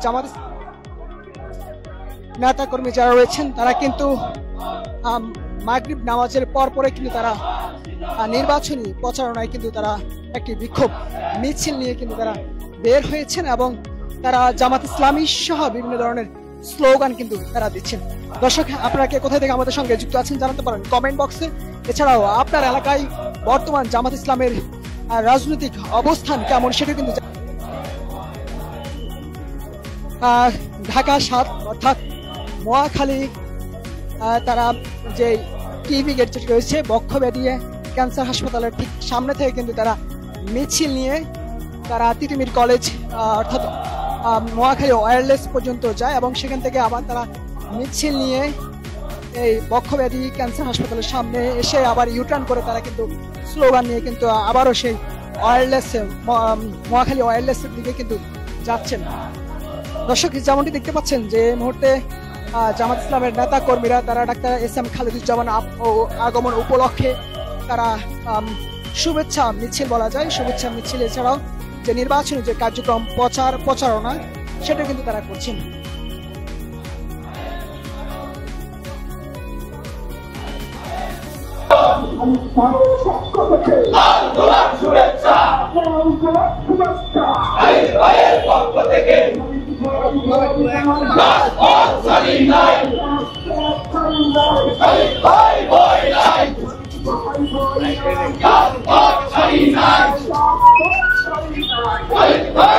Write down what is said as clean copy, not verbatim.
জামাত নেতা কর্মী যারা রয়েছেন তারা কিন্তু মাগরিব নামাজের পরে কিন্তু তারা নির্বাচনী প্রচারণায় কিন্তু তারা একটি বিক্ষোভ মিছিল নিয়ে কিন্তু তারা বের হয়েছেন এবং তারা জামাত ইসলামী সহ বিভিন্ন ধরনের স্লোগান কিন্তু তারা দিচ্ছেন। দর্শক, আপনারা কে কোথায় থেকে আমাদের সঙ্গে যুক্ত আছেন জানাতে পারেন কমেন্ট বক্সে। এছাড়াও আপনার এলাকায় বর্তমান জামাত ইসলামের রাজনৈতিক অবস্থান কেমন সেটা কিন্তু ঢাকা ৭ অর্থাৎ মহাখালী তারা যে টিভি গেট যেটি রয়েছে বক্ষব্যাধি ক্যান্সার হাসপাতালের ঠিক সামনে থেকে কিন্তু তারা মিছিল নিয়ে তারা তিতুমির কলেজ অর্থাৎ মহাখালী ওয়্যারলেস পর্যন্ত যায় এবং সেখান থেকে আবার তারা মিছিল নিয়ে এই বক্ষব্যাধি ক্যান্সার হাসপাতালের সামনে এসে আবার ইউটার্ন করে তারা কিন্তু স্লোগান নিয়ে কিন্তু আবারও সেই ওয়্যারলেস মহাখালী ওয়্যারলেসের দিকে কিন্তু যাচ্ছেন। দর্শক, যেমনটি দেখতে পাচ্ছেন যে এই মুহূর্তে জামাত ইসলামের নেতা কর্মীরা তারা ডাক্তার এস.এম. খালেদুজ্জামান আগমন উপলক্ষে তারা শুভেচ্ছা মিছিল বলা যায়, শুভেচ্ছা মিছিল এছাড়াও যে নির্বাচনী যে কার্যক্রম প্রচারণা সেটা কিন্তু তারা করছেন। Bye.